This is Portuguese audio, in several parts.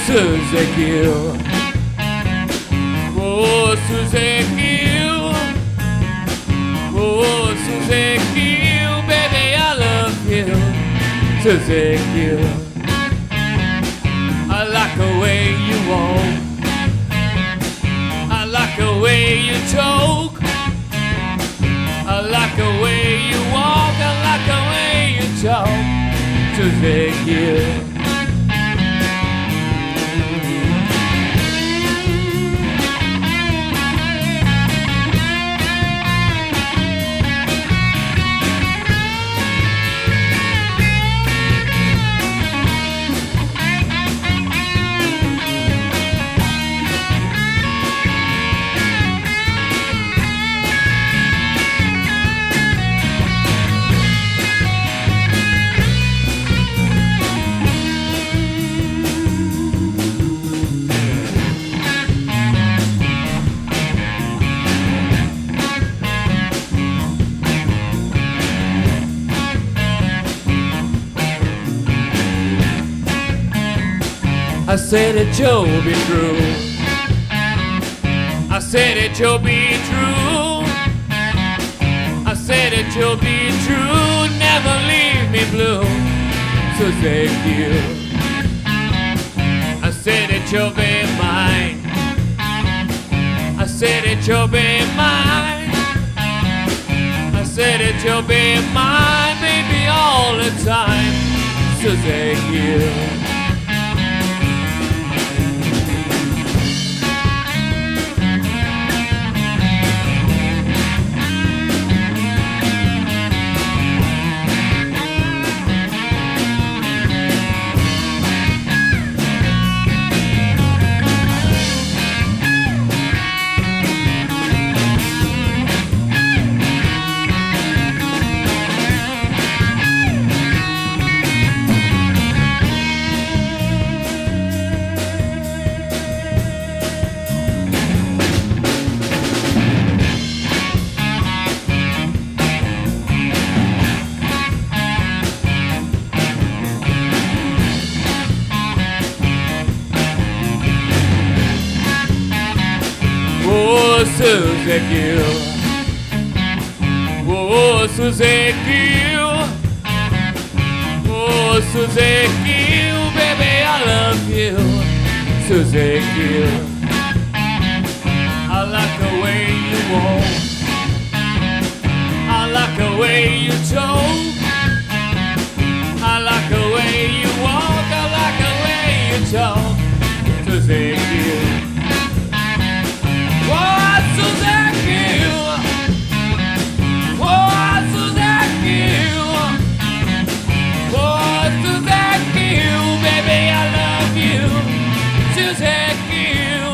Suzy Gill. Oh, Suzy Gill. Oh, Suzy Gill, baby, I love you. Suzy Gill. I like the way you walk. I like the way you talk. I like the way you walk. I like the way you talk. Suzy Gill. I said it, you'll be true. I said it, you'll be true. I said it, you'll be true. Never leave me blue. Suzy Gill. I said it, you'll be mine. I said it, you'll be mine. I said it, you'll be mine, baby, all the time. Suzy Gill. Oh, Suzy Gill. Oh, Suzy Gill. Oh, Suzy Gill, baby, I love you. Suzy Gill. I like the way you walk. I like the way you talk. I like the way you walk. I like the way you talk. Suzy Gill. Oh, Suzy Gill. Oh, Suzy Gill. Oh, Suzy Gill, baby, I love you. Suzy Gill.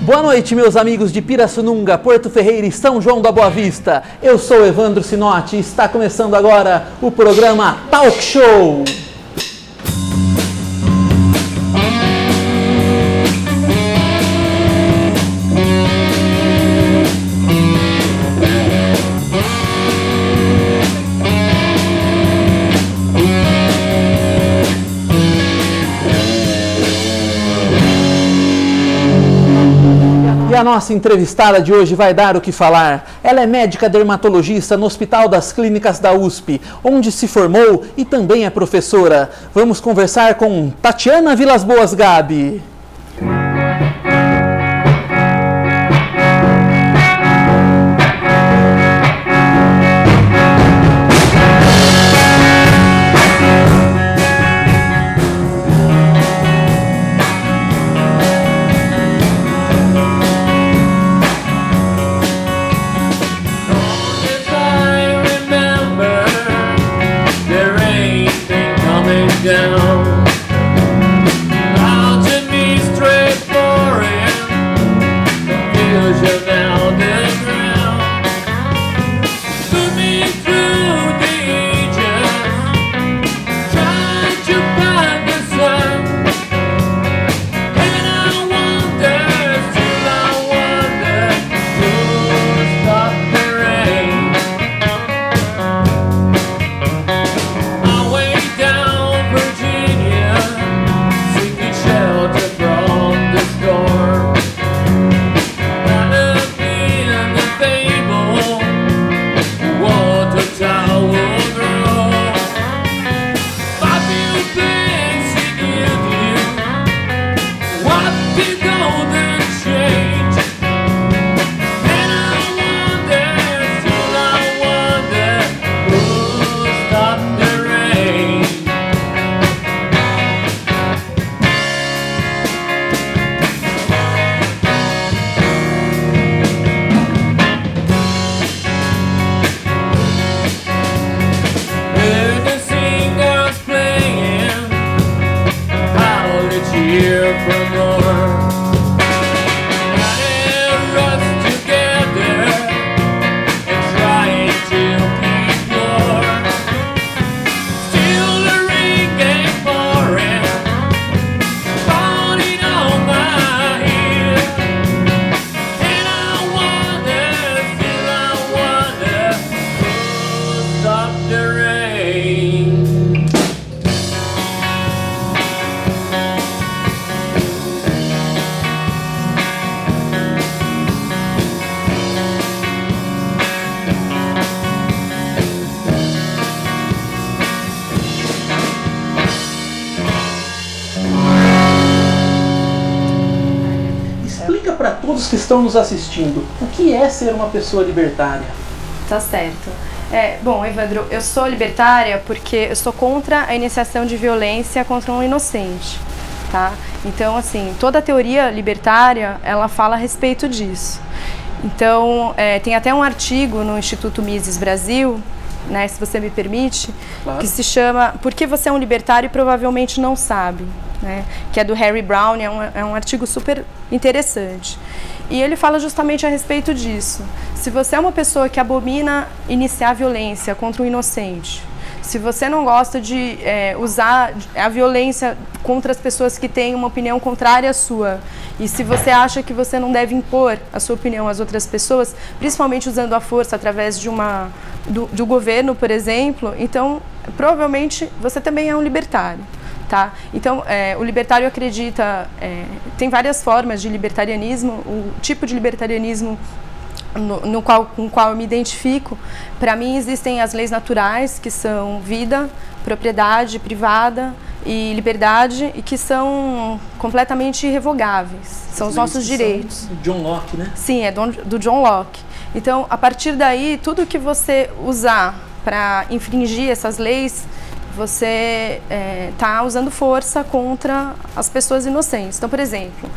Boa noite, meus amigos de Pirassununga, Porto Ferreira e São João da Boa Vista. Eu sou Evandro Sinotti e está começando agora o programa Talk Show. E a nossa entrevistada de hoje vai dar o que falar. Ela é médica dermatologista no Hospital das Clínicas da USP, onde se formou e também é professora. Vamos conversar com Tatiana Vilas Boas Gabi. hunger for more. United us together and trying to be pure. Still the rain came pouring, falling on my head. And I wonder, still I wonder, who'll stop the rain? Explica para todos que estão nos assistindo o que é ser uma pessoa libertária. Tá certo. Bom, Evandro, eu sou libertária porque eu sou contra a iniciação de violência contra um inocente, tá? Então, assim, toda a teoria libertária, ela fala a respeito disso. Então, tem até um artigo no Instituto Mises Brasil, né, se você me permite, Claro. que se chama Por que você é um libertário e provavelmente não sabe, né? Que é do Harry Brown, é um artigo super interessante. E ele fala justamente a respeito disso. Se você é uma pessoa que abomina iniciar violência contra um inocente, se você não gosta de usar a violência contra as pessoas que têm uma opinião contrária à sua, e se você acha que você não deve impor a sua opinião às outras pessoas, principalmente usando a força através de do governo, por exemplo, então provavelmente você também é um libertário. Tá? Então, o libertário acredita, tem várias formas de libertarianismo, o tipo de libertarianismo com o qual eu me identifico. Para mim existem as leis naturais, que são vida, propriedade privada e liberdade, e que são completamente irrevogáveis, são os nossos direitos. John Locke, né? Sim, é do John Locke. Então, a partir daí, tudo que você usar para infringir essas leis, você está usando força contra as pessoas inocentes. Então, por exemplo,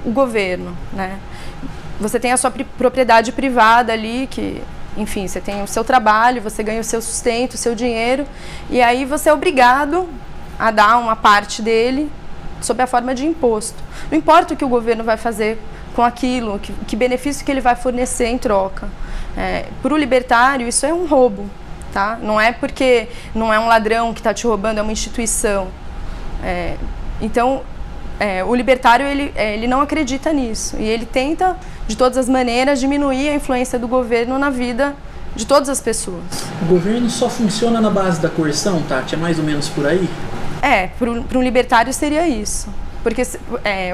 o governo, né? Você tem a sua propriedade privada ali, que, enfim, você tem o seu trabalho, você ganha o seu sustento, o seu dinheiro, e aí você é obrigado a dar uma parte dele sob a forma de imposto. Não importa o que o governo vai fazer com aquilo, que benefício que ele vai fornecer em troca. Para o libertário, isso é um roubo. Tá? Não é porque não é um ladrão que está te roubando, é uma instituição. Então, o libertário ele não acredita nisso. E ele tenta, de todas as maneiras, diminuir a influência do governo na vida de todas as pessoas. O governo só funciona na base da coerção, Tati? É mais ou menos por aí? Para um libertário seria isso. Porque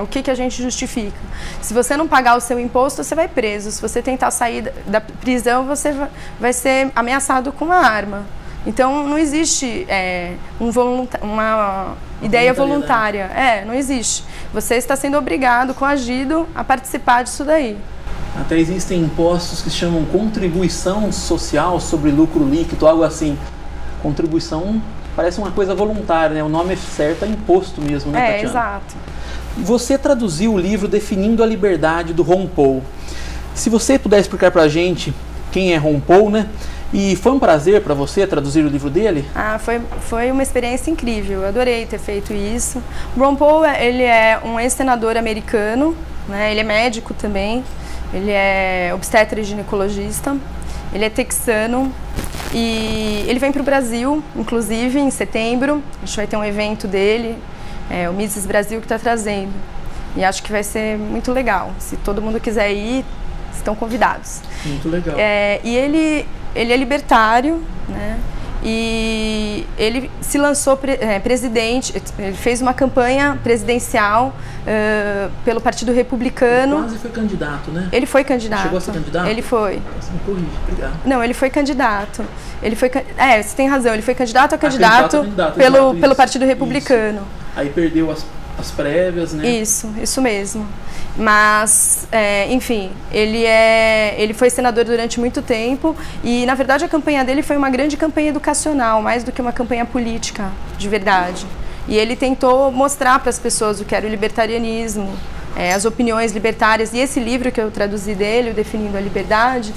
o que a gente justifica? Se você não pagar o seu imposto, você vai preso. Se você tentar sair da prisão, você vai ser ameaçado com uma arma. Então, não existe uma ideia voluntária. Não existe. Você está sendo obrigado, coagido a participar disso daí. Até existem impostos que se chamam contribuição social sobre lucro líquido, algo assim. Contribuição parece uma coisa voluntária, né? O nome certo é imposto mesmo, né, Tatiana? Exato. Você traduziu o livro Definindo a Liberdade, do Ron Paul. Se você puder explicar pra gente quem é Ron Paul, né? E foi um prazer para você traduzir o livro dele? Foi uma experiência incrível, eu adorei ter feito isso. O Ron Paul, ele é um ex-senador americano, né? Ele é médico também, ele é obstetra e ginecologista, ele é texano. E ele vem para o Brasil, inclusive, em setembro. A gente vai ter um evento dele, o Mises Brasil, que está trazendo. E acho que vai ser muito legal. Se todo mundo quiser ir, estão convidados. Muito legal. E ele é libertário, né? E ele se lançou presidente, ele fez uma campanha presidencial pelo Partido Republicano. Ele quase foi candidato, né? Ele foi candidato. Chegou a ser candidato? Ele foi. Você me corrige, obrigado. Não, ele foi candidato. Você tem razão, ele foi candidato a candidato pelo Partido Republicano. Isso. Aí perdeu as prévias, né? Isso mesmo. Mas, enfim, ele foi senador durante muito tempo e, na verdade, a campanha dele foi uma grande campanha educacional, mais do que uma campanha política, de verdade. E ele tentou mostrar para as pessoas o que era o libertarianismo, as opiniões libertárias. E esse livro que eu traduzi dele, o Definindo a Liberdade,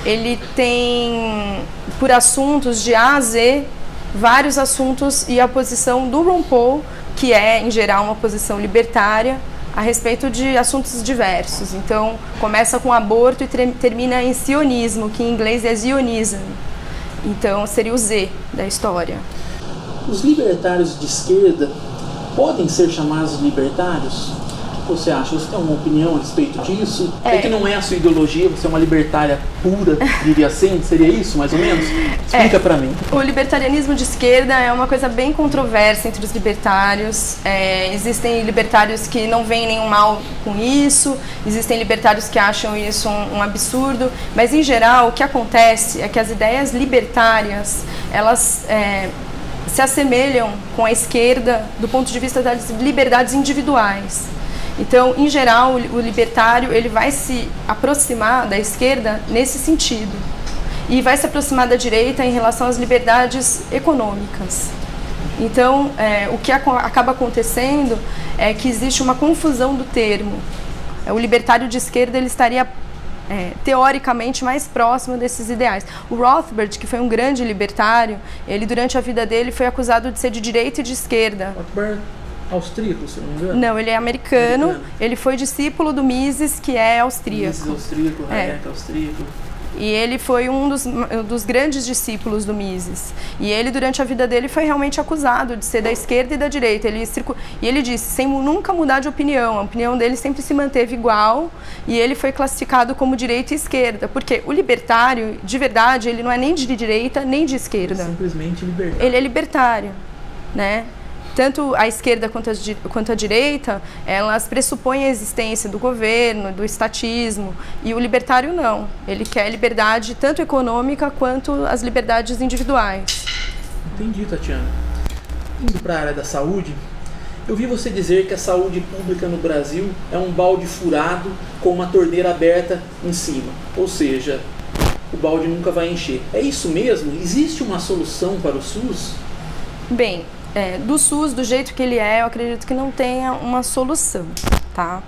ele tem, por assuntos de A a Z, vários assuntos e a posição do Ron Paul, que é, em geral, uma posição libertária a respeito de assuntos diversos. Então, começa com aborto e termina em sionismo, que em inglês é Zionism. Então, seria o Z da história. Os libertários de esquerda podem ser chamados de libertários? O que você acha? Você tem alguma opinião a respeito disso? É que não é a sua ideologia, você é uma libertária pura, diria assim? Seria isso, mais ou menos? Explica pra mim. O libertarianismo de esquerda é uma coisa bem controversa entre os libertários. Existem libertários que não veem nenhum mal com isso, existem libertários que acham isso um absurdo, mas em geral o que acontece é que as ideias libertárias, elas se assemelham com a esquerda do ponto de vista das liberdades individuais. Então, em geral, o libertário ele vai se aproximar da esquerda nesse sentido e vai se aproximar da direita em relação às liberdades econômicas. Então, o que acaba acontecendo é que existe uma confusão do termo. O libertário de esquerda ele estaria teoricamente mais próximo desses ideais. O Rothbard, que foi um grande libertário, ele durante a vida dele foi acusado de ser de direita e de esquerda. Rothbard, austríaco, se não me engano? Não, ele é americano. Ele foi discípulo do Mises, que é austríaco. Mises austríaco, Hayek austríaco. E ele foi um dos grandes discípulos do Mises. E ele, durante a vida dele, foi realmente acusado de ser da esquerda e da direita. E ele disse, sem nunca mudar de opinião, a opinião dele sempre se manteve igual, e ele foi classificado como direita e esquerda. Porque o libertário, de verdade, ele não é nem de direita, nem de esquerda. É simplesmente libertário. Ele é libertário, né? Tanto a esquerda quanto a direita, elas pressupõem a existência do governo, do estatismo, e o libertário não. Ele quer liberdade tanto econômica quanto as liberdades individuais. Entendi, Tatiana. Indo para a área da saúde, eu vi você dizer que a saúde pública no Brasil é um balde furado com uma torneira aberta em cima. Ou seja, o balde nunca vai encher. É isso mesmo? Existe uma solução para o SUS? Bem, do SUS, do jeito que ele eu acredito que não tenha uma solução, tá?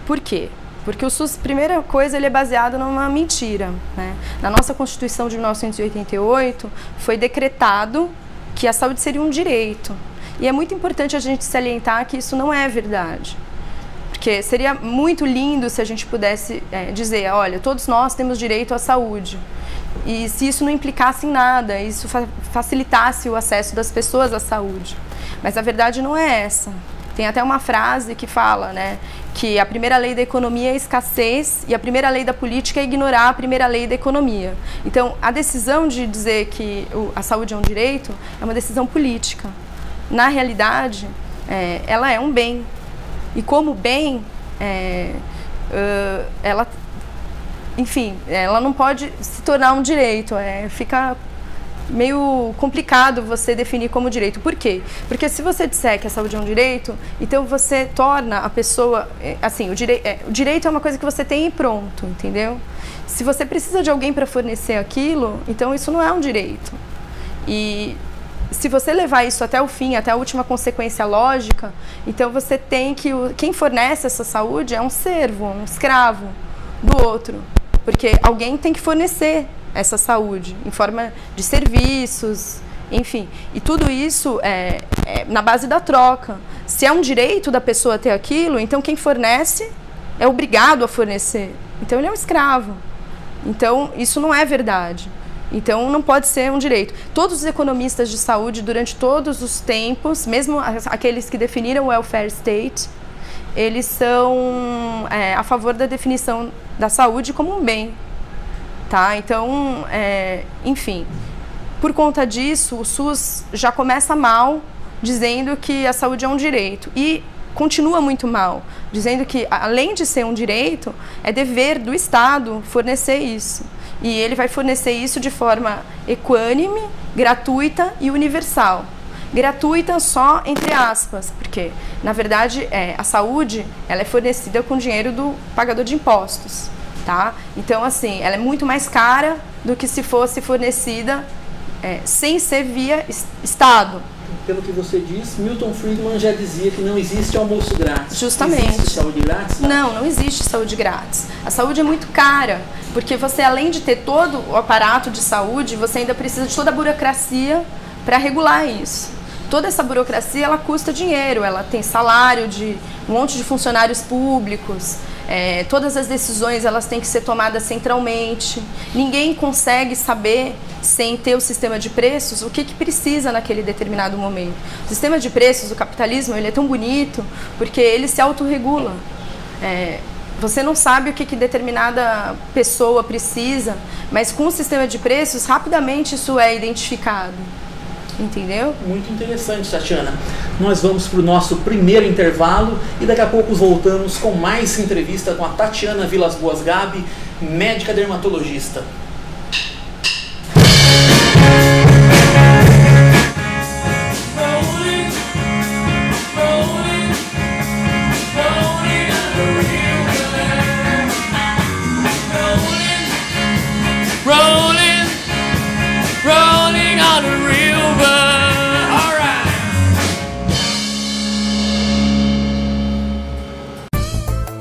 Por quê? Porque o SUS, primeira coisa, ele é baseado numa mentira, né? Na nossa Constituição de 1988, foi decretado que a saúde seria um direito. E é muito importante a gente salientar que isso não é verdade. Porque seria muito lindo se a gente pudesse dizer, olha, todos nós temos direito à saúde. E se isso não implicasse em nada, isso facilitasse o acesso das pessoas à saúde. Mas a verdade não é essa. Tem até uma frase que fala, né, que a primeira lei da economia é a escassez e a primeira lei da política é ignorar a primeira lei da economia. Então, a decisão de dizer que a saúde é um direito é uma decisão política. Na realidade, ela é um bem. E como bem, ela não pode se tornar um direito, fica meio complicado você definir como direito. Por quê? Porque se você disser que a saúde é um direito, então você torna a pessoa, assim, o direito é uma coisa que você tem e pronto, entendeu? Se você precisa de alguém para fornecer aquilo, então isso não é um direito. E se você levar isso até o fim, até a última consequência lógica, então você tem que, quem fornece essa saúde é um servo, um escravo do outro. Porque alguém tem que fornecer essa saúde em forma de serviços, enfim. E tudo isso é na base da troca. Se é um direito da pessoa ter aquilo, então quem fornece é obrigado a fornecer. Então ele é um escravo. Então isso não é verdade. Então não pode ser um direito. Todos os economistas de saúde durante todos os tempos, mesmo aqueles que definiram o welfare state, eles são a favor da definição da saúde como um bem, tá? Então, enfim, por conta disso, o SUS já começa mal, dizendo que a saúde é um direito, e continua muito mal, dizendo que, além de ser um direito, é dever do Estado fornecer isso. E ele vai fornecer isso de forma equânime, gratuita e universal. Gratuita só entre aspas, porque, na verdade, a saúde ela é fornecida com dinheiro do pagador de impostos, tá? Então, assim, ela é muito mais cara do que se fosse fornecida sem ser via Estado. Pelo que você diz, Milton Friedman já dizia que não existe almoço grátis. Justamente. Existe saúde grátis? Não existe saúde grátis. A saúde é muito cara, porque você, além de ter todo o aparato de saúde, você ainda precisa de toda a burocracia para regular isso. toda essa burocracia, ela custa dinheiro, ela tem salário de um monte de funcionários públicos, todas as decisões elas têm que ser tomadas centralmente, ninguém consegue saber, sem ter o sistema de preços, o que precisa naquele determinado momento. O sistema de preços, o capitalismo, ele é tão bonito porque ele se autorregula. Você não sabe o que determinada pessoa precisa, mas com o sistema de preços, rapidamente isso é identificado. Entendeu? Muito interessante, Tatiana. Nós vamos para o nosso primeiro intervalo e daqui a pouco voltamos com mais entrevista com a Tatiana Vilas Boas Gabi, médica dermatologista.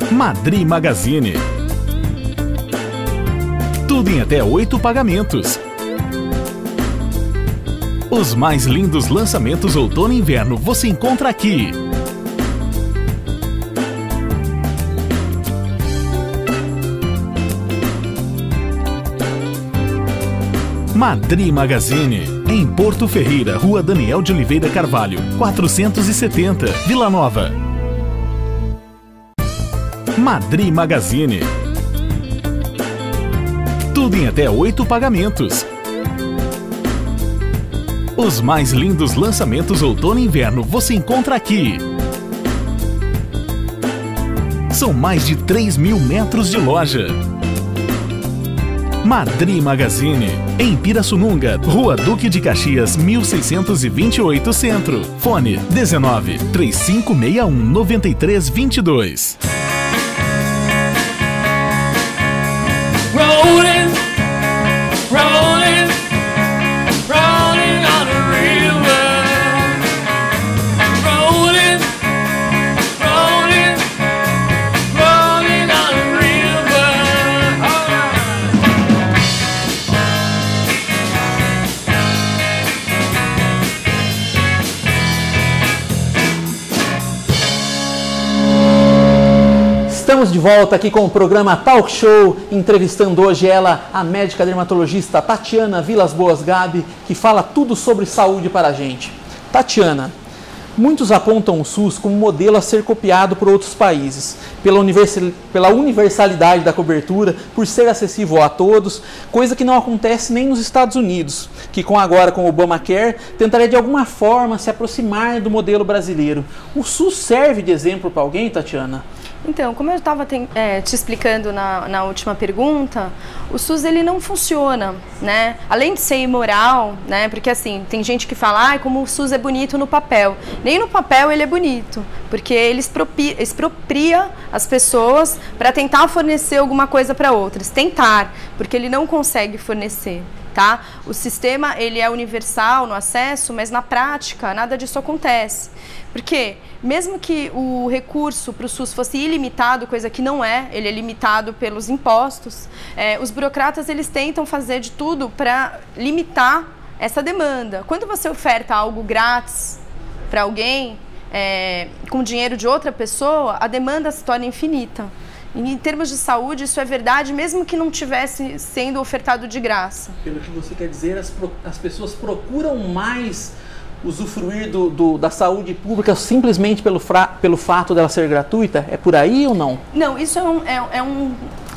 Madri Magazine. Tudo em até 8 pagamentos. Os mais lindos lançamentos outono e inverno você encontra aqui. Madri Magazine, em Porto Ferreira, Rua Daniel de Oliveira Carvalho, 470, Vila Nova. Madri Magazine. Tudo em até 8 pagamentos. Os mais lindos lançamentos outono e inverno você encontra aqui. São mais de 3.000 metros de loja. Madri Magazine, em Pirassununga, Rua Duque de Caxias, 1628 Centro. Fone 19 3561 9322. Rolling, rolling, rolling on the river. Rolling, rolling, rolling on the river. Estamos de volta aqui com o programa Talk Show, entrevistando hoje ela, a médica dermatologista Tatiana Vilas Boas Gabi, que fala tudo sobre saúde para a gente. Tatiana, muitos apontam o SUS como modelo a ser copiado por outros países, pela universalidade da cobertura, por ser acessível a todos, coisa que não acontece nem nos Estados Unidos, que agora com o Obamacare tentaria de alguma forma se aproximar do modelo brasileiro. O SUS serve de exemplo para alguém, Tatiana? Então, como eu estava te explicando na última pergunta, o SUS ele não funciona, né? Além de ser imoral, né? Porque assim, tem gente que fala, como o SUS é bonito no papel. Nem no papel ele é bonito, porque ele expropria as pessoas para tentar fornecer alguma coisa para outras. Tentar, porque ele não consegue fornecer. Tá? O sistema ele é universal no acesso, mas na prática nada disso acontece. Porque mesmo que o recurso para o SUS fosse ilimitado, coisa que não é, ele é limitado pelos impostos, os burocratas eles tentam fazer de tudo para limitar essa demanda. Quando você oferta algo grátis para alguém, com dinheiro de outra pessoa, a demanda se torna infinita. Em termos de saúde, isso é verdade, mesmo que não tivesse sendo ofertado de graça. Pelo que você quer dizer, as pessoas procuram mais usufruir da saúde pública simplesmente pelo fato dela ser gratuita? É por aí ou não? Não, isso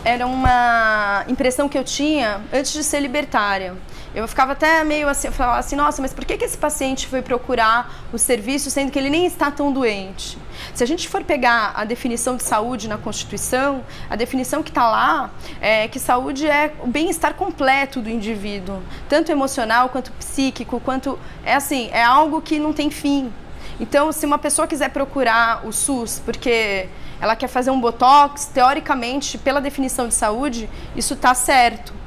era uma impressão que eu tinha antes de ser libertária. Eu ficava até meio assim, eu falava assim, nossa, mas por que esse paciente foi procurar o serviço sendo que ele nem está tão doente? Se a gente for pegar a definição de saúde na Constituição, a definição que está lá é que saúde é o bem-estar completo do indivíduo, tanto emocional quanto psíquico, quanto é algo que não tem fim. Então, se uma pessoa quiser procurar o SUS porque ela quer fazer um botox, teoricamente, pela definição de saúde, isso está certo.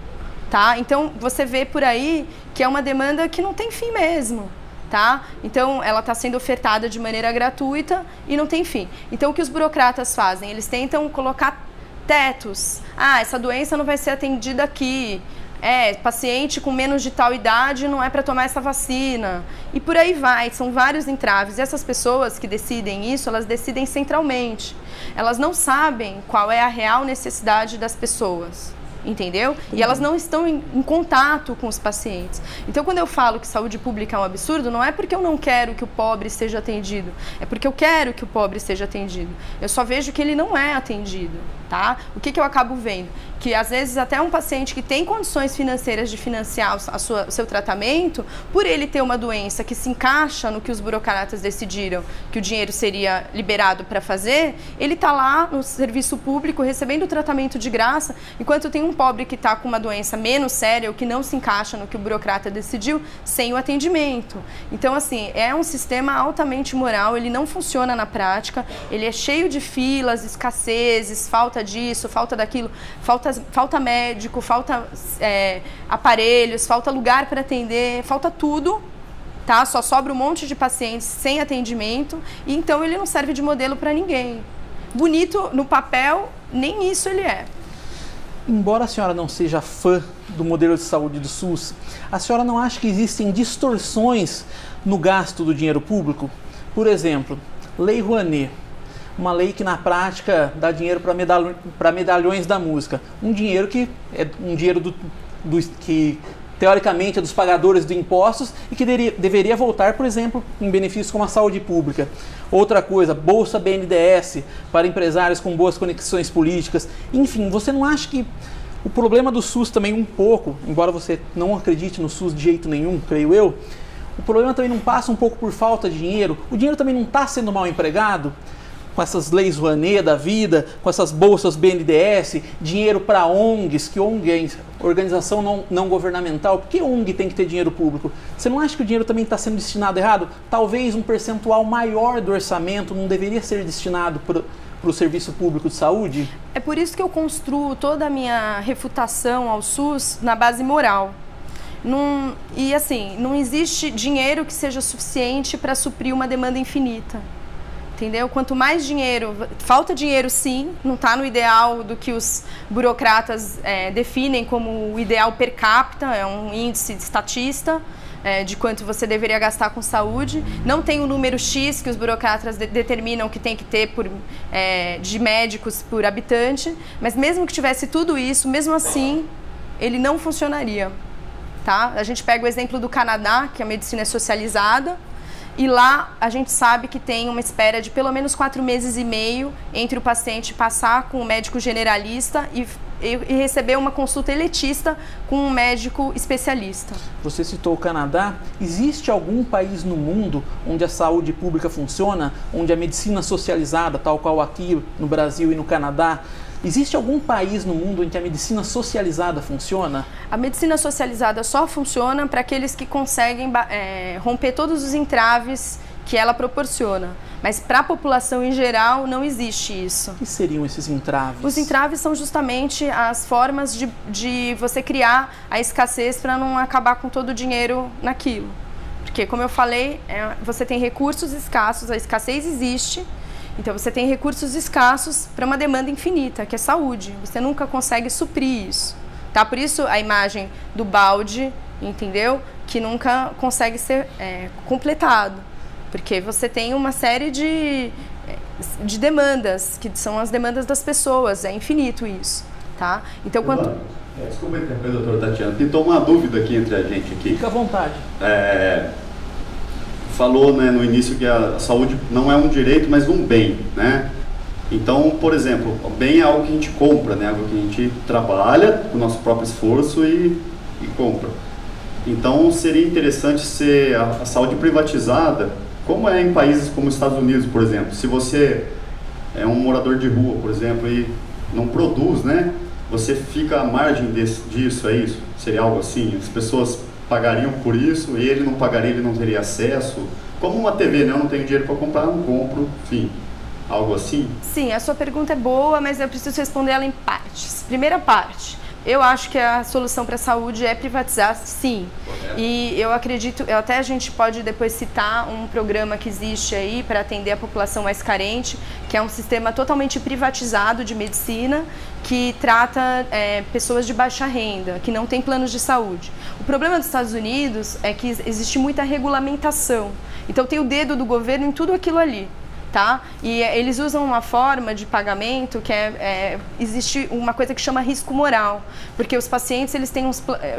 Tá? Então, você vê por aí que é uma demanda que não tem fim mesmo. Tá? Então, ela está sendo ofertada de maneira gratuita e não tem fim. Então, o que os burocratas fazem? Eles tentam colocar tetos. Essa doença não vai ser atendida aqui. paciente com menos de tal idade não é para tomar essa vacina. E por aí vai, são vários entraves. E essas pessoas que decidem isso, elas decidem centralmente. Elas não sabem qual é a real necessidade das pessoas. Entendeu? E elas não estão em contato com os pacientes. Então, quando eu falo que saúde pública é um absurdo, não é porque eu não quero que o pobre seja atendido, é porque eu quero que o pobre seja atendido. Eu só vejo que ele não é atendido, tá? O que eu acabo vendo? Que, às vezes, até um paciente que tem condições financeiras de financiar o seu tratamento, por ele ter uma doença que se encaixa no que os burocratas decidiram que o dinheiro seria liberado para fazer, ele está lá no serviço público recebendo o tratamento de graça, enquanto tem um pobre que está com uma doença menos séria ou que não se encaixa no que o burocrata decidiu, sem o atendimento. Então, assim, é um sistema altamente imoral, ele não funciona na prática, ele é cheio de filas, escassezes, falta disso, falta daquilo, falta médico, falta aparelhos, falta lugar para atender, falta tudo, tá? Só sobra um monte de pacientes sem atendimento e então ele não serve de modelo para ninguém. Bonito no papel, nem isso ele é. Embora a senhora não seja fã do modelo de saúde do SUS, a senhora não acha que existem distorções no gasto do dinheiro público? Por exemplo, Lei Rouanet, uma lei que na prática dá dinheiro para medalhões da música. Um dinheiro que é um dinheiro que teoricamente é dos pagadores de impostos e que deveria voltar, por exemplo, em benefícios como a saúde pública. Outra coisa, Bolsa BNDES para empresários com boas conexões políticas. Enfim, você não acha que o problema do SUS também um pouco, embora você não acredite no SUS de jeito nenhum, creio eu, o problema também não passa um pouco por falta de dinheiro? O dinheiro também não está sendo mal empregado? Com essas leis Rouanet da vida, com essas bolsas BNDES, dinheiro para ONGs, que ONG é organização não governamental, por que ONG tem que ter dinheiro público? Você não acha que o dinheiro também está sendo destinado errado? Talvez um percentual maior do orçamento não deveria ser destinado para o serviço público de saúde? É por isso que eu construo toda a minha refutação ao SUS na base moral. E assim, não existe dinheiro que seja suficiente para suprir uma demanda infinita. Entendeu? Quanto mais dinheiro, falta dinheiro sim, não está no ideal do que os burocratas definem como o ideal per capita, é um índice estatista de quanto você deveria gastar com saúde. Não tem o número X que os burocratas determinam que tem que ter de médicos por habitante, mas mesmo que tivesse tudo isso, mesmo assim, ele não funcionaria. Tá? A gente pega o exemplo do Canadá, que a medicina é socializada, e lá a gente sabe que tem uma espera de pelo menos 4 meses e meio entre o paciente passar com o médico generalista e receber uma consulta eletista com um médico especialista. Você citou o Canadá. Existe algum país no mundo onde a saúde pública funciona, onde a medicina socializada, tal qual aqui no Brasil e no Canadá, existe algum país no mundo em que a medicina socializada funciona? A medicina socializada só funciona para aqueles que conseguem romper todos os entraves que ela proporciona. Mas para a população em geral não existe isso. O que seriam esses entraves? Os entraves são justamente as formas de você criar a escassez para não acabar com todo o dinheiro naquilo. Porque, como eu falei, você tem recursos escassos, a escassez existe. Então, você tem recursos escassos para uma demanda infinita, que é saúde. Você nunca consegue suprir isso. Tá? Por isso, a imagem do balde, entendeu? Que nunca consegue ser completado. Porque você tem uma série de demandas, que são as demandas das pessoas. É infinito isso. Tá? Então, quanto... Desculpa interromper, doutora Tatiana. Pintou uma dúvida aqui entre a gente. Fica à vontade. Falou, né, no início que a saúde não é um direito, mas um bem, né? Então, por exemplo, o bem é algo que a gente compra, né? Algo que a gente trabalha com o nosso próprio esforço e compra. Então, seria interessante ser a saúde privatizada, como é em países como os Estados Unidos, por exemplo. Se você é um morador de rua, por exemplo, e não produz, né? Você fica à margem disso, é isso? Seria algo assim? As pessoas pagariam por isso, ele não pagaria, ele não teria acesso. Como uma TV, né? Eu não tenho dinheiro para comprar, não compro, enfim, algo assim? Sim, a sua pergunta é boa, mas eu preciso responder ela em partes. Primeira parte, eu acho que a solução para a saúde é privatizar, sim. Correto. E eu acredito, até a gente pode depois citar um programa que existe aí para atender a população mais carente, que é um sistema totalmente privatizado de medicina, que trata pessoas de baixa renda, que não tem planos de saúde. O problema dos Estados Unidos é que existe muita regulamentação. Então tem o dedo do governo em tudo aquilo ali. Tá? E eles usam uma forma de pagamento que existe uma coisa que chama risco moral, porque os pacientes eles têm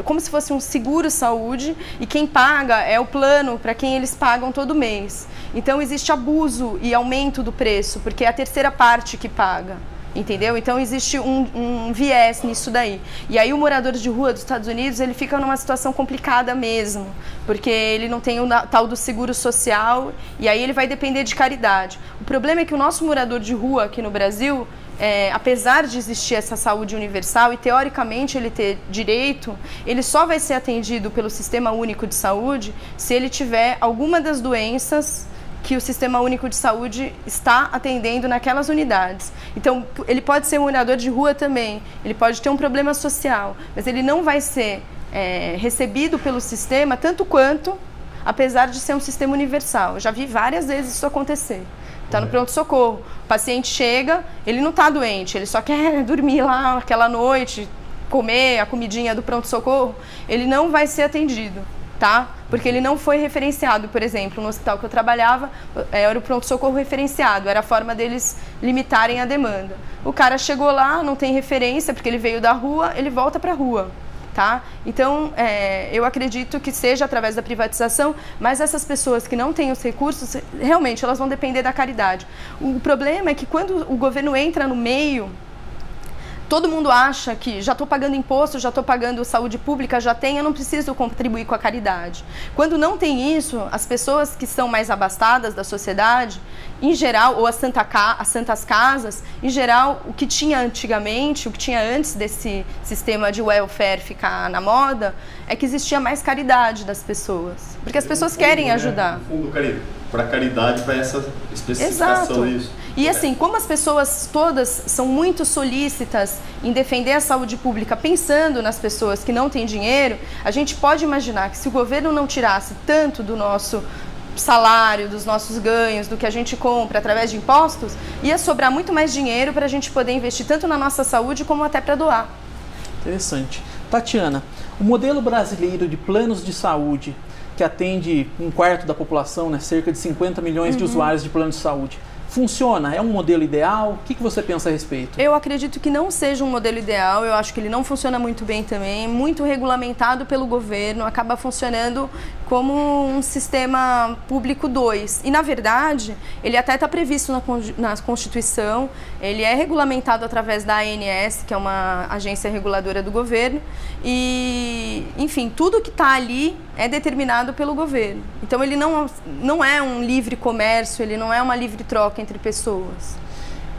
como se fosse um seguro-saúde e quem paga é o plano para quem eles pagam todo mês. Então existe abuso e aumento do preço, porque é a terceira parte que paga. Entendeu? Então existe um viés nisso daí. E aí o morador de rua dos Estados Unidos, ele fica numa situação complicada mesmo, porque ele não tem o tal do seguro social e aí ele vai depender de caridade. O problema é que o nosso morador de rua aqui no Brasil, apesar de existir essa saúde universal e teoricamente ele ter direito, ele só vai ser atendido pelo Sistema Único de Saúde se ele tiver alguma das doenças que o Sistema Único de Saúde está atendendo naquelas unidades. Então, ele pode ser um morador de rua também, ele pode ter um problema social, mas ele não vai ser recebido pelo sistema tanto quanto, apesar de ser um sistema universal. Eu já vi várias vezes isso acontecer. Está no pronto-socorro, o paciente chega, ele não está doente, ele só quer dormir lá aquela noite, comer a comidinha do pronto-socorro, ele não vai ser atendido. Tá? Porque ele não foi referenciado, por exemplo, no hospital que eu trabalhava, era o pronto-socorro referenciado, era a forma deles limitarem a demanda. O cara chegou lá, não tem referência, porque ele veio da rua, ele volta para a rua. Tá? Então, eu acredito que seja através da privatização, mas essas pessoas que não têm os recursos, realmente, elas vão depender da caridade. O problema é que quando o governo entra no meio, todo mundo acha que já estou pagando imposto, já estou pagando saúde pública, já tenho, eu não preciso contribuir com a caridade. Quando não tem isso, as pessoas que são mais abastadas da sociedade, em geral, ou as santas casas, em geral, o que tinha antigamente, o que tinha antes desse sistema de welfare ficar na moda, é que existia mais caridade das pessoas. Porque as pessoas querem ajudar. No fundo, para caridade, para essa especificação. Exato. E assim, como as pessoas todas são muito solícitas em defender a saúde pública, pensando nas pessoas que não têm dinheiro, a gente pode imaginar que se o governo não tirasse tanto do nosso salário, dos nossos ganhos, do que a gente compra através de impostos, ia sobrar muito mais dinheiro para a gente poder investir tanto na nossa saúde como até para doar. Interessante. Tatiana, o modelo brasileiro de planos de saúde, que atende 1/4 da população, né, cerca de 50 milhões de usuários de plano de saúde, funciona? É um modelo ideal? O que você pensa a respeito? Eu acredito que não seja um modelo ideal, eu acho que ele não funciona muito bem também, muito regulamentado pelo governo, acaba funcionando como um sistema público 2. E, na verdade, ele até está previsto na Constituição, ele é regulamentado através da ANS, que é uma agência reguladora do governo, e, enfim, tudo que está ali é determinado pelo governo. Então, ele não é um livre comércio, ele não é uma livre troca entre pessoas.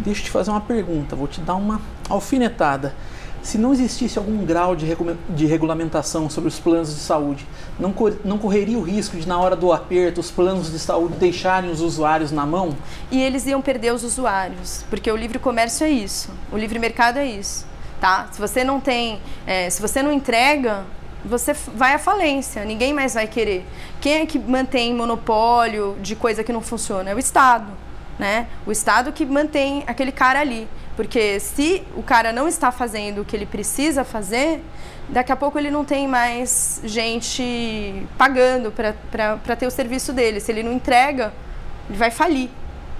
Deixa eu te fazer uma pergunta, vou te dar uma alfinetada. Se não existisse algum grau de regulamentação sobre os planos de saúde, não correria o risco de, na hora do aperto, os planos de saúde deixarem os usuários na mão? E eles iam perder os usuários, porque o livre comércio é isso, o livre mercado é isso. Tá? Se você não tem, se você não entrega, você vai à falência, ninguém mais vai querer. Quem é que mantém monopólio de coisa que não funciona? É o Estado, né? O Estado que mantém aquele cara ali. Porque se o cara não está fazendo o que ele precisa fazer, daqui a pouco ele não tem mais gente pagando para ter o serviço dele. Se ele não entrega, ele vai falir,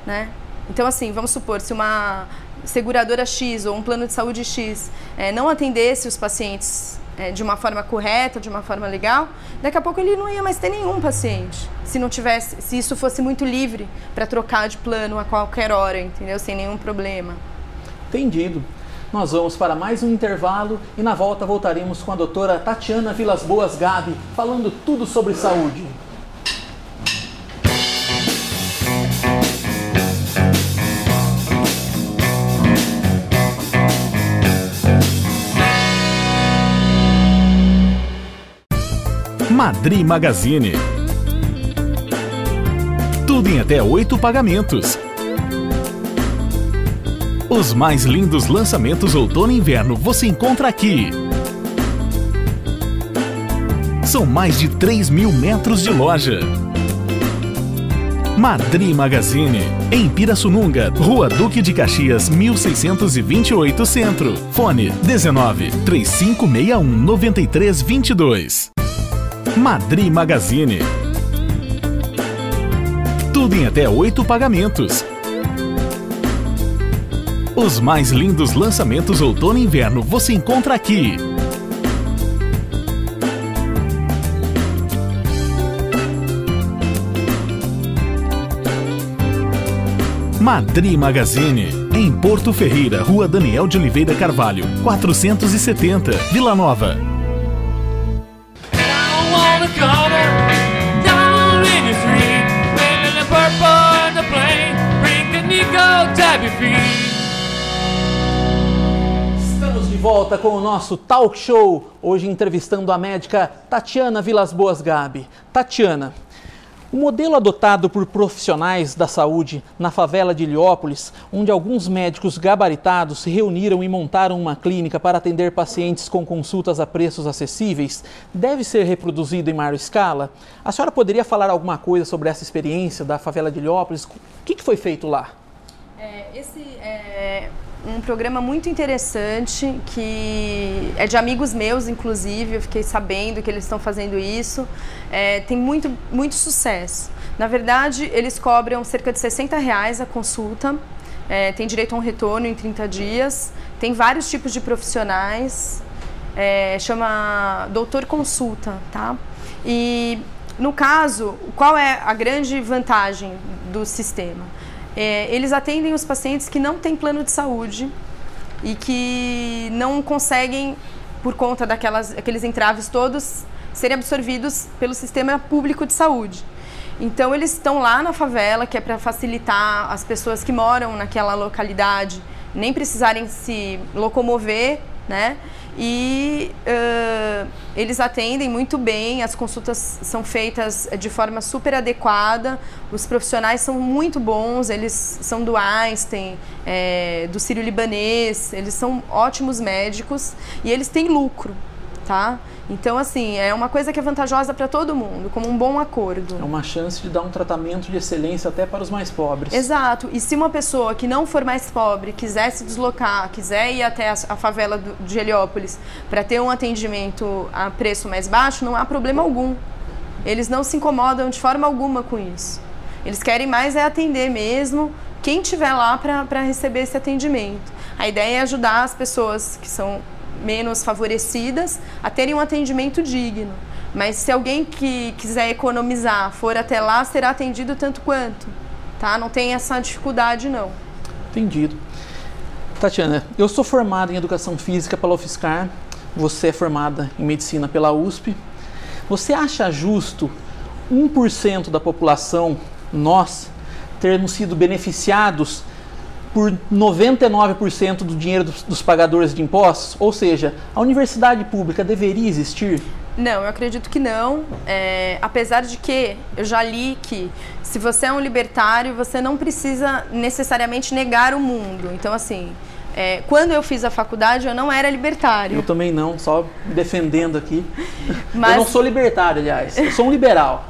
né? Então, assim, vamos supor, se uma seguradora X ou um plano de saúde X não atendesse os pacientes de uma forma correta, de uma forma legal, daqui a pouco ele não ia mais ter nenhum paciente. Se isso fosse muito livre para trocar de plano a qualquer hora, entendeu? Sem nenhum problema. Entendido. Nós vamos para mais um intervalo e na volta voltaremos com a doutora Tatiana Vilas Boas Gabi, falando tudo sobre saúde. Madri Magazine. Tudo em até 8 pagamentos. Os mais lindos lançamentos outono e inverno você encontra aqui. São mais de 3.000 metros de loja. Madri Magazine, em Pirassununga, Rua Duque de Caxias, 1628 Centro. Fone 19 3561 9322. Madri Magazine. Tudo em até 8 pagamentos. Os mais lindos lançamentos outono e inverno você encontra aqui. Madri Magazine, em Porto Ferreira, Rua Daniel de Oliveira Carvalho, 470, Vila Nova. Estamos de volta com o nosso talk show, hoje entrevistando a médica Tatiana Vilas Boas Gabi. Tatiana, o modelo adotado por profissionais da saúde na favela de Heliópolis, onde alguns médicos gabaritados se reuniram e montaram uma clínica para atender pacientes com consultas a preços acessíveis, deve ser reproduzido em maior escala? A senhora poderia falar alguma coisa sobre essa experiência da favela de Heliópolis? O que foi feito lá? Esse é um programa muito interessante, que é de amigos meus, inclusive, eu fiquei sabendo que eles estão fazendo isso, tem muito sucesso. Na verdade, eles cobram cerca de R$60 a consulta, tem direito a um retorno em 30 dias, tem vários tipos de profissionais, chama Doutor Consulta, tá? E, no caso, qual é a grande vantagem do sistema? Eles atendem os pacientes que não têm plano de saúde e que não conseguem, por conta daqueles entraves todos, serem absorvidos pelo sistema público de saúde. Então, eles estão lá na favela, que é para facilitar as pessoas que moram naquela localidade nem precisarem se locomover, né? E eles atendem muito bem, as consultas são feitas de forma super adequada, os profissionais são muito bons, eles são do Einstein, do Sírio-Libanês, eles são ótimos médicos e eles têm lucro, tá? Então, assim, é uma coisa que é vantajosa para todo mundo, como um bom acordo. É uma chance de dar um tratamento de excelência até para os mais pobres. Exato. E se uma pessoa que não for mais pobre quiser se deslocar, quiser ir até a favela de Heliópolis para ter um atendimento a preço mais baixo, não há problema algum. Eles não se incomodam de forma alguma com isso. Eles querem mais atender mesmo quem estiver lá para receber esse atendimento. A ideia é ajudar as pessoas que são menos favorecidas a terem um atendimento digno. Mas se alguém que quiser economizar for até lá, será atendido tanto quanto, tá? Não tem essa dificuldade, não. Entendido. Tatiana, eu sou formada em Educação Física pela UFSCar, você é formada em Medicina pela USP. Você acha justo 1% da população, nós, termos sido beneficiados por 99% do dinheiro dos pagadores de impostos? Ou seja, a universidade pública deveria existir? Não, eu acredito que não. Apesar de que eu já li que se você é um libertário, você não precisa necessariamente negar o mundo. Então, assim, quando eu fiz a faculdade, eu não era libertário. Eu também não, só me defendendo aqui. Mas... Eu não sou libertário, aliás, eu sou um liberal.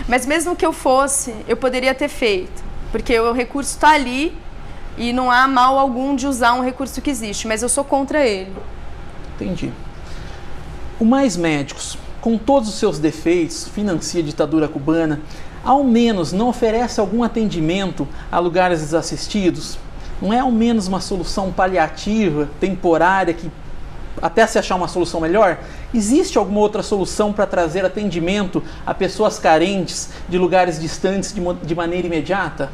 Mas mesmo que eu fosse, eu poderia ter feito, porque o recurso está ali, e não há mal algum de usar um recurso que existe, mas eu sou contra ele. Entendi. O Mais Médicos, com todos os seus defeitos, financia a ditadura cubana, ao menos não oferece algum atendimento a lugares desassistidos? Não é ao menos uma solução paliativa, temporária, que até se achar uma solução melhor? Existe alguma outra solução para trazer atendimento a pessoas carentes de lugares distantes de maneira imediata?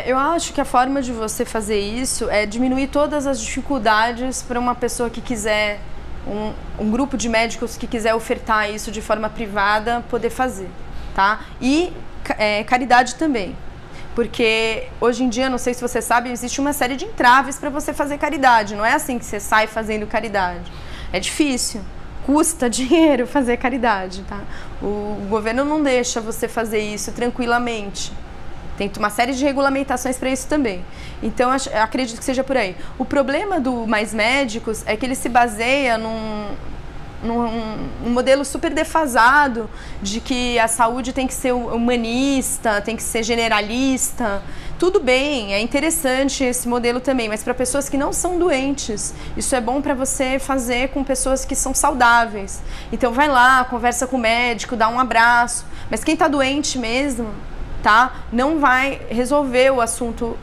Eu acho que a forma de você fazer isso é diminuir todas as dificuldades para uma pessoa que quiser, um grupo de médicos que quiser ofertar isso de forma privada, poder fazer, tá? E caridade também, porque hoje em dia, não sei se você sabe, existe uma série de entraves para você fazer caridade, não é assim que você sai fazendo caridade, é difícil. Custa dinheiro fazer caridade, tá? O governo não deixa você fazer isso tranquilamente. Tem uma série de regulamentações para isso também. Então, acredito que seja por aí. O problema do Mais Médicos é que ele se baseia num modelo super defasado de que a saúde tem que ser humanista, tem que ser generalista. Tudo bem, é interessante esse modelo também, mas para pessoas que não são doentes, isso é bom para você fazer com pessoas que são saudáveis. Então vai lá, conversa com o médico, dá um abraço, mas quem está doente mesmo, tá? Não vai resolver o assunto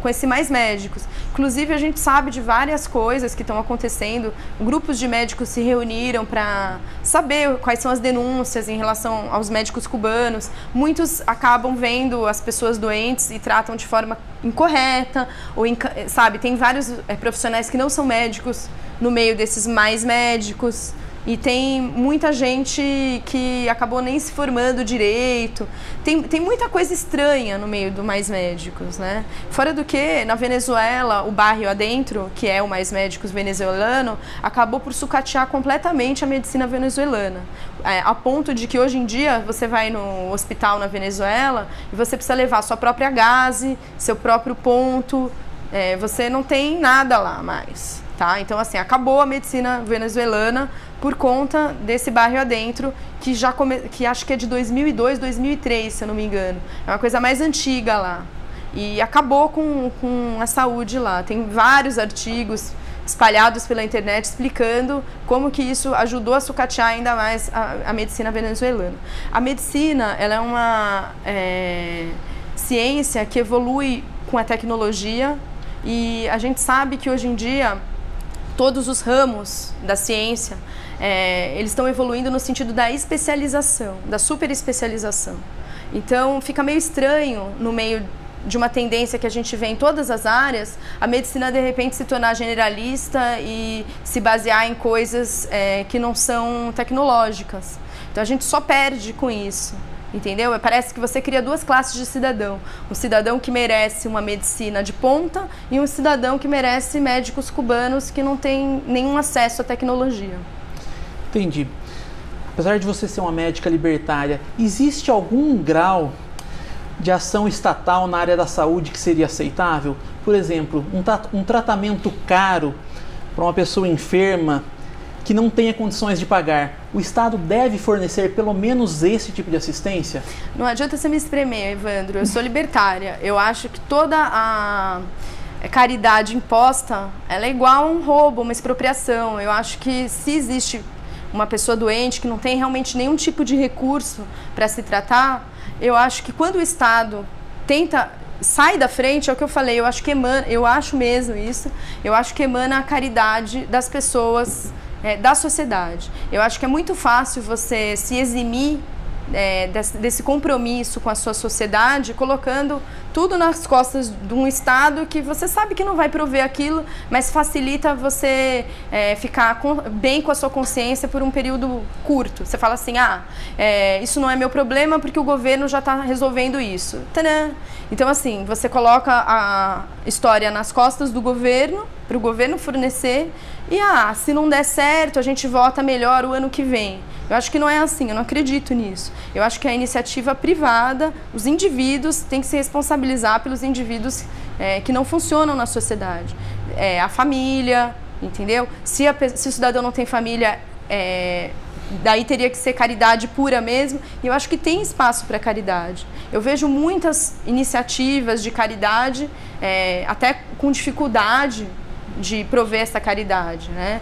com esses mais médicos. Inclusive, a gente sabe de várias coisas que estão acontecendo. Grupos de médicos se reuniram para saber quais são as denúncias em relação aos médicos cubanos. Muitos acabam vendo as pessoas doentes e tratam de forma incorreta, ou sabe, tem vários profissionais que não são médicos no meio desses mais médicos. E tem muita gente que acabou nem se formando direito. Tem muita coisa estranha no meio do Mais Médicos, né? Fora do que, na Venezuela, o bairro adentro, que é o Mais Médicos venezuelano, acabou por sucatear completamente a medicina venezuelana. A ponto de que hoje em dia você vai no hospital na Venezuela e você precisa levar sua própria gaze, seu próprio ponto. Você não tem nada lá mais. Tá? Então, assim, acabou a medicina venezuelana por conta desse bairro adentro, que acho que é de 2002, 2003, se eu não me engano. É uma coisa mais antiga lá. E acabou com a saúde lá. Tem vários artigos espalhados pela internet explicando como que isso ajudou a sucatear ainda mais a medicina venezuelana. A medicina, ela é uma ciência que evolui com a tecnologia, e a gente sabe que hoje em dia todos os ramos da ciência, eles estão evoluindo no sentido da especialização, da superespecialização. Então, fica meio estranho, no meio de uma tendência que a gente vê em todas as áreas, a medicina, de repente, se tornar generalista e se basear em coisas que não são tecnológicas. Então, a gente só perde com isso. Entendeu? Parece que você cria duas classes de cidadão. Um cidadão que merece uma medicina de ponta e um cidadão que merece médicos cubanos que não têm nenhum acesso à tecnologia. Entendi. Apesar de você ser uma médica libertária, existe algum grau de ação estatal na área da saúde que seria aceitável? Por exemplo, um tratamento caro para uma pessoa enferma que não tenha condições de pagar, o Estado deve fornecer pelo menos esse tipo de assistência? Não adianta você me espremer, Evandro. Eu sou libertária. Eu acho que toda a caridade imposta, ela é igual a um roubo, uma expropriação. Eu acho que se existe uma pessoa doente que não tem realmente nenhum tipo de recurso para se tratar, eu acho que quando o Estado sai da frente, é o que eu falei, eu acho que emana a caridade das pessoas, da sociedade. Eu acho que é muito fácil você se eximir desse compromisso com a sua sociedade, colocando tudo nas costas de um Estado que você sabe que não vai prover aquilo, mas facilita você ficar bem com a sua consciência por um período curto. Você fala assim, isso não é meu problema porque o governo já está resolvendo isso. Tadã! Então, assim, você coloca a história nas costas do governo, para o governo fornecer, e se não der certo, a gente vota melhor o ano que vem. Eu acho que não é assim, eu não acredito nisso. Eu acho que a iniciativa privada, os indivíduos têm que se responsabilizar pelos indivíduos que não funcionam na sociedade. A família, entendeu? Se o cidadão não tem família, daí teria que ser caridade pura mesmo, e eu acho que tem espaço para caridade. Eu vejo muitas iniciativas de caridade, até com dificuldade de prover essa caridade, né?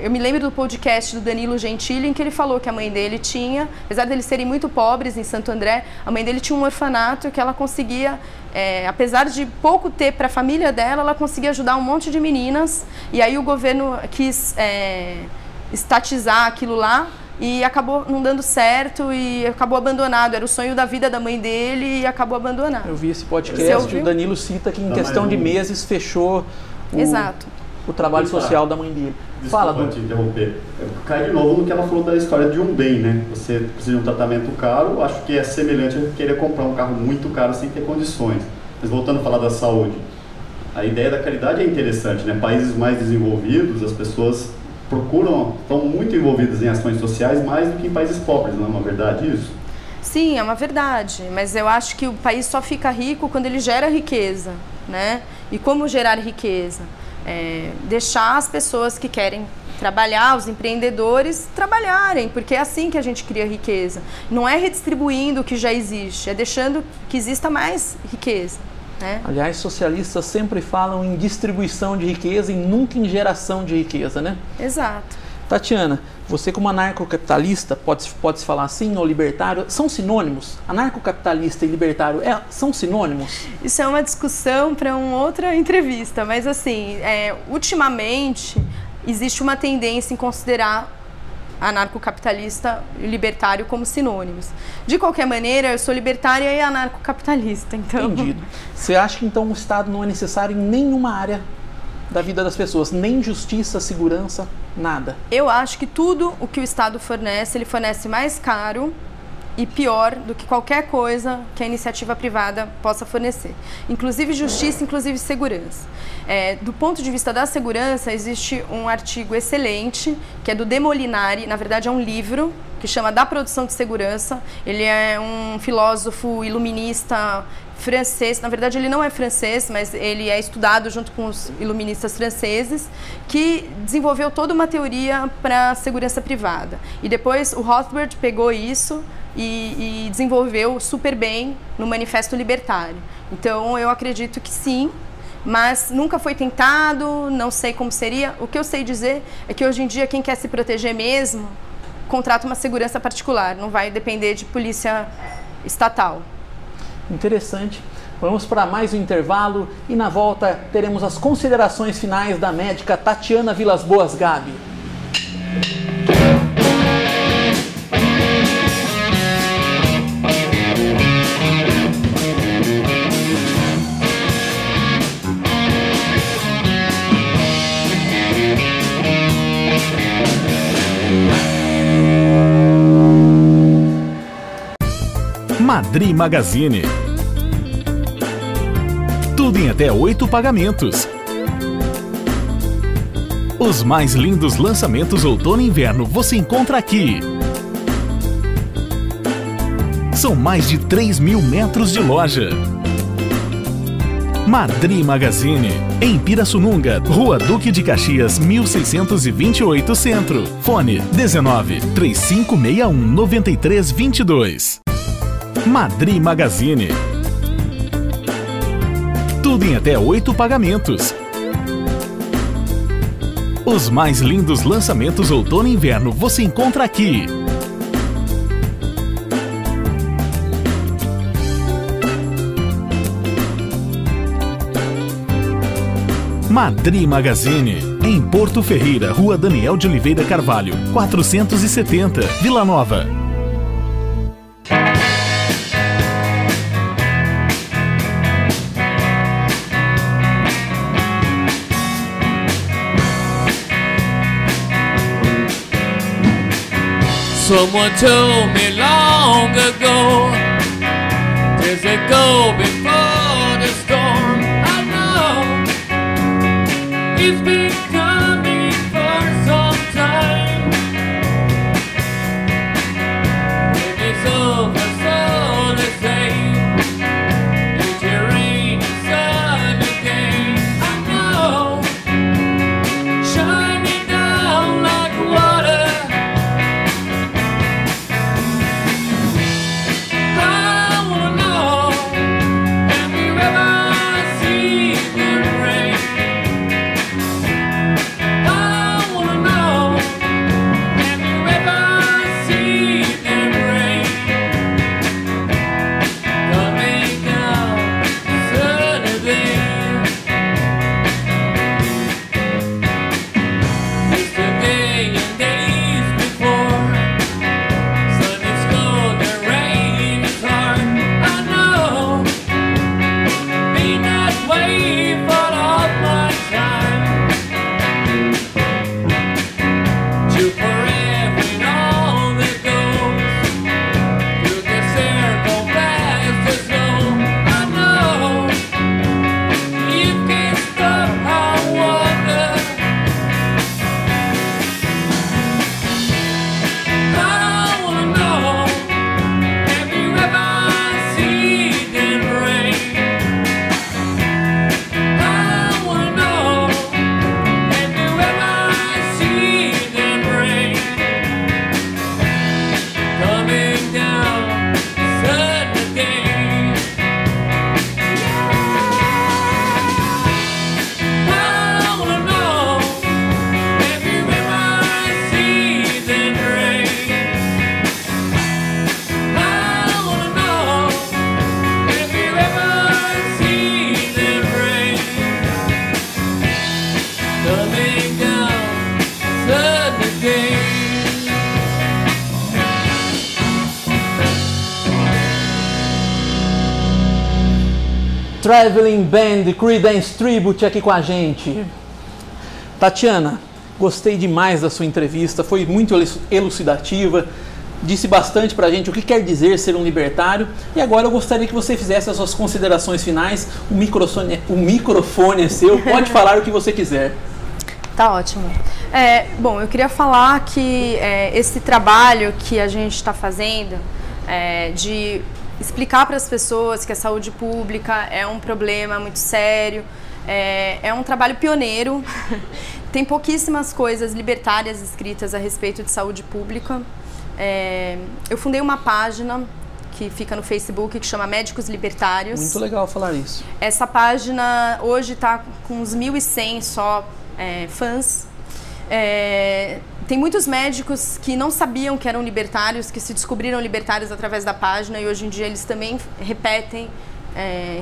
Eu me lembro do podcast do Danilo Gentili, em que ele falou que a mãe dele tinha, apesar de eles serem muito pobres em Santo André, a mãe dele tinha um orfanato que ela conseguia, apesar de pouco ter para a família dela, ela conseguia ajudar um monte de meninas, e aí o governo quis estatizar aquilo lá, e acabou não dando certo e acabou abandonado. Era o sonho da vida da mãe dele e acabou abandonado. Eu vi esse podcast, o Danilo cita que em questão de meses fechou o trabalho social da mãe dele. Fala, te interromper. Cai de novo no que ela falou da história de um bem, né? Você precisa de um tratamento caro, acho que é semelhante a querer comprar um carro muito caro sem ter condições. Mas voltando a falar da saúde, a ideia da caridade é interessante, né? Países mais desenvolvidos, as pessoas estão muito envolvidas em ações sociais mais do que em países pobres, não é uma verdade isso? Sim, é uma verdade, mas eu acho que o país só fica rico quando ele gera riqueza, né? E como gerar riqueza? Deixar as pessoas que querem trabalhar, os empreendedores trabalharem, porque é assim que a gente cria riqueza. Não é redistribuindo o que já existe, é deixando que exista mais riqueza. Aliás, socialistas sempre falam em distribuição de riqueza e nunca em geração de riqueza, né? Exato. Tatiana, você como anarcocapitalista, pode-se falar assim, ou libertário, são sinônimos? Anarcocapitalista e libertário são sinônimos? Isso é uma discussão para uma outra entrevista, mas assim, ultimamente existe uma tendência em considerar anarcocapitalista e libertário como sinônimos. De qualquer maneira, eu sou libertária e anarcocapitalista, então... Entendido. Você acha que então o Estado não é necessário em nenhuma área da vida das pessoas, nem justiça, segurança, nada? Eu acho que tudo o que o Estado fornece, ele fornece mais caro e pior do que qualquer coisa que a iniciativa privada possa fornecer. Inclusive justiça, inclusive segurança. Do ponto de vista da segurança, existe um artigo excelente, que é do De Molinari, na verdade é um livro, que chama Da Produção de Segurança. Ele é um filósofo iluminista francês, na verdade ele não é francês, mas ele é estudado junto com os iluministas franceses, que desenvolveu toda uma teoria para a segurança privada. E depois o Rothbard pegou isso e desenvolveu super bem no Manifesto Libertário. Então eu acredito que sim, mas nunca foi tentado, não sei como seria. O que eu sei dizer é que hoje em dia quem quer se proteger mesmo contrata uma segurança particular, não vai depender de polícia estatal. Interessante. Vamos para mais um intervalo e na volta teremos as considerações finais da médica Tatiana Vilas Boas Gabi. Madri Magazine. Tudo em até 8 pagamentos. Os mais lindos lançamentos outono e inverno você encontra aqui. São mais de 3.000 metros de loja. Madri Magazine, em Pirassununga, Rua Duque de Caxias, 1628 Centro. Fone 19 3561 9322. Madri Magazine. Tudo em até 8 pagamentos. Os mais lindos lançamentos outono e inverno você encontra aqui. Madri Magazine, em Porto Ferreira, Rua Daniel de Oliveira Carvalho, 470, Vila Nova. Someone told me long ago, does it go before the storm? I know it's been coming for some time. Maybe so for so the same. It's your rain and sun again. I know, shining down like water. Traveling Band Creedence Tribute aqui com a gente. Tatiana, gostei demais da sua entrevista, foi muito elucidativa, disse bastante pra gente o que quer dizer ser um libertário, e agora eu gostaria que você fizesse as suas considerações finais. O microfone é seu, pode falar o que você quiser. Tá ótimo. Bom, eu queria falar que esse trabalho que a gente está fazendo de explicar para as pessoas que a saúde pública é um problema muito sério, é um trabalho pioneiro. Tem pouquíssimas coisas libertárias escritas a respeito de saúde pública. Eu fundei uma página que fica no Facebook que chama Médicos Libertários. Muito legal falar isso. Essa página hoje está com uns 1.100 só fãs. Tem muitos médicos que não sabiam que eram libertários, que se descobriram libertários através da página, e hoje em dia eles também repetem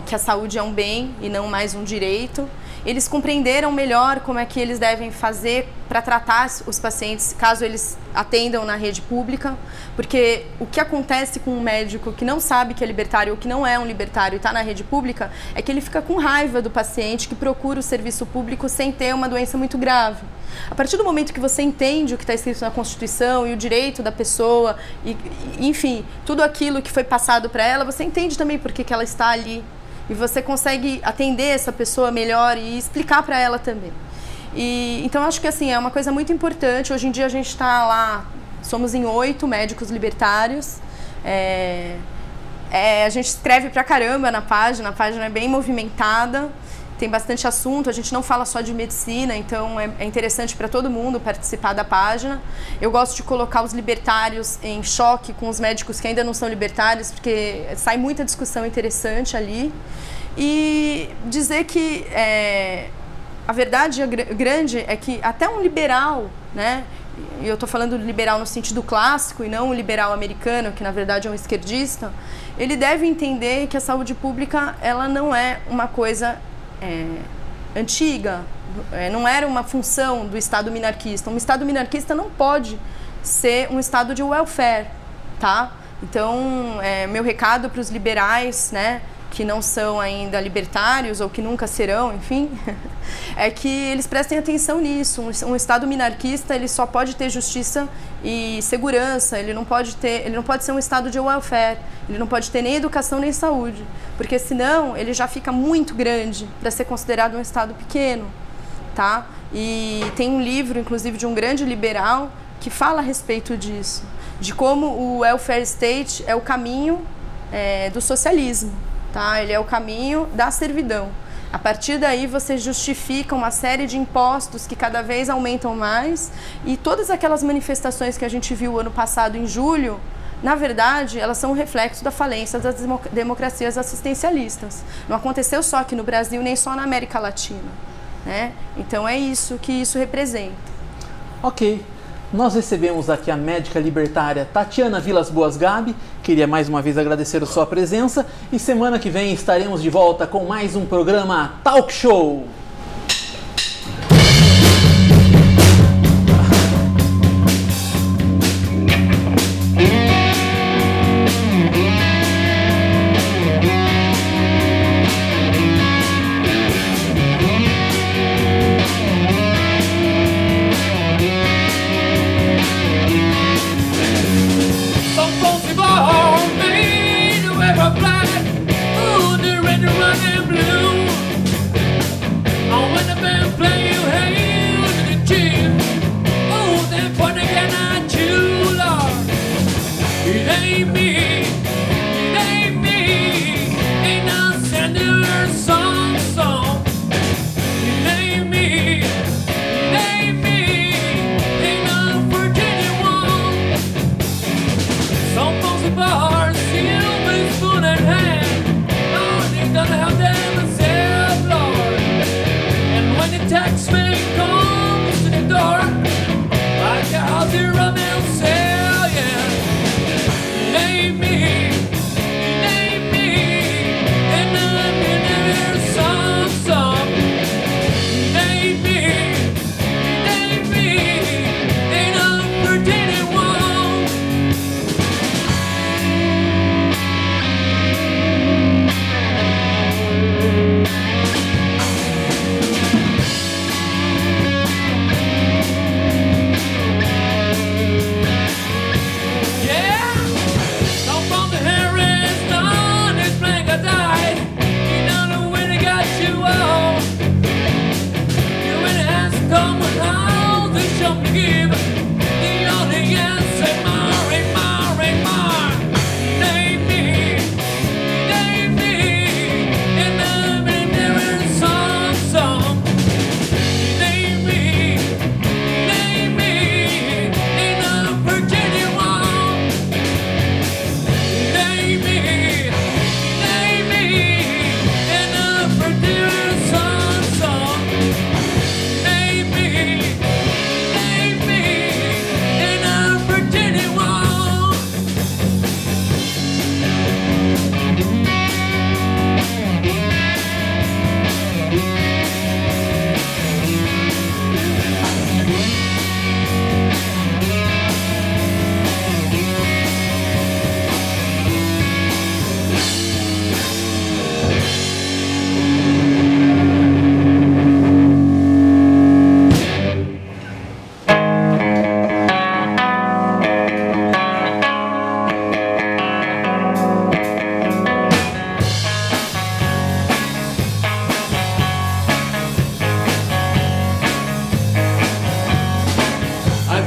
que a saúde é um bem e não mais um direito. Eles compreenderam melhor como é que eles devem fazer para tratar os pacientes, caso eles atendam na rede pública, porque o que acontece com um médico que não sabe que é libertário ou que não é um libertário e está na rede pública é que ele fica com raiva do paciente que procura o serviço público sem ter uma doença muito grave. A partir do momento que você entende o que está escrito na Constituição e o direito da pessoa, enfim, tudo aquilo que foi passado para ela, você entende também por que ela está ali. E você consegue atender essa pessoa melhor e explicar para ela também. Então, acho que assim, é uma coisa muito importante. Hoje em dia a gente está lá, somos em 8 médicos libertários. A gente escreve pra caramba na página, a página é bem movimentada. Tem bastante assunto, a gente não fala só de medicina, então é interessante para todo mundo participar da página. Eu gosto de colocar os libertários em choque com os médicos que ainda não são libertários, porque sai muita discussão interessante ali. E dizer que a verdade grande é que até um liberal, né? E eu estou falando do liberal no sentido clássico e não o liberal americano, que na verdade é um esquerdista, ele deve entender que a saúde pública ela não é uma coisa antiga, não era uma função do Estado minarquista. Um Estado minarquista não pode ser um Estado de welfare, tá? Então, meu recado para os liberais, né, que não são ainda libertários ou que nunca serão, enfim, é que eles prestem atenção nisso. Um Estado minarquista ele só pode ter justiça e segurança, ele não pode ser um Estado de welfare, ele não pode ter nem educação nem saúde, porque senão ele já fica muito grande para ser considerado um Estado pequeno, tá? E tem um livro, inclusive, de um grande liberal que fala a respeito disso, de como o welfare state é o caminho do socialismo. Tá? Ele é o caminho da servidão. A partir daí você justifica uma série de impostos que cada vez aumentam mais, e todas aquelas manifestações que a gente viu ano passado em julho, na verdade, elas são um reflexo da falência das democracias assistencialistas. Não aconteceu só aqui no Brasil, nem só na América Latina, né? Então é isso que isso representa. Ok. Nós recebemos aqui a médica libertária Tatiana Vilas Boas Gabi. Queria mais uma vez agradecer a sua presença e semana que vem estaremos de volta com mais um programa Talk Show.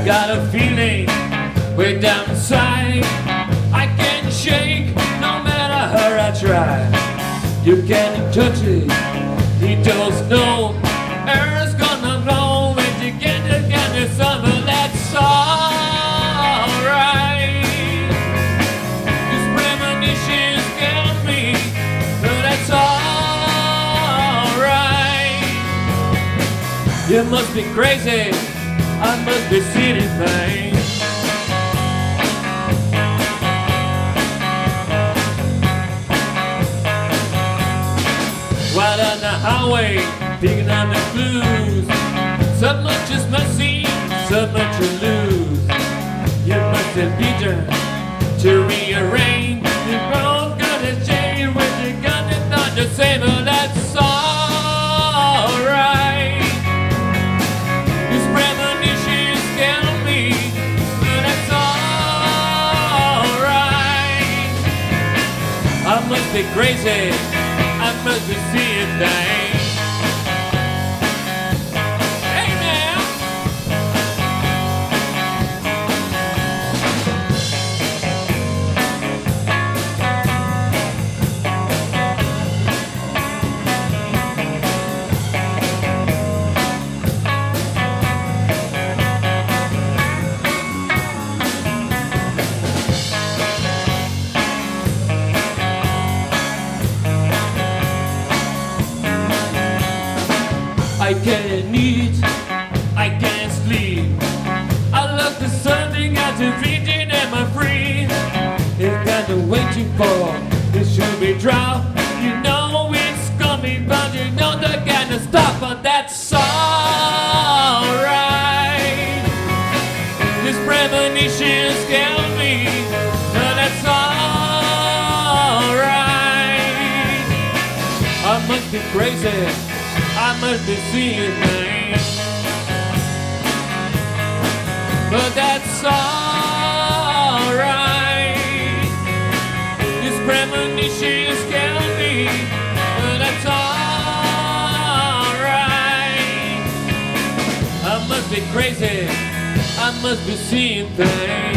got a feeling way down inside I can't shake no matter how I try. You can't touch it, he doesn't know. Air's gonna blow when you get together, summer, that's alright. These premonitions get me, but that's alright. You must be crazy, I must be seeing things. Right on the highway, digging on the blues. So much is messy, so much to lose. You must have Peter to rearrange. You both got a change when you got it on the same, but that's alright. These premonitions scare me, but that's alright. I must be crazy, I must be seeing things. Hey now! I can't eat, I can't sleep. I love the something out to reaching am I free. It's kind of waiting for, it should be dropped. You know it's coming, but you know they're gonna stop, but that's alright. This premonition scare me, but that's alright. I must be crazy, I must be seeing things, but that's alright. This premonition scare me, but that's alright. I must be crazy, I must be seeing things.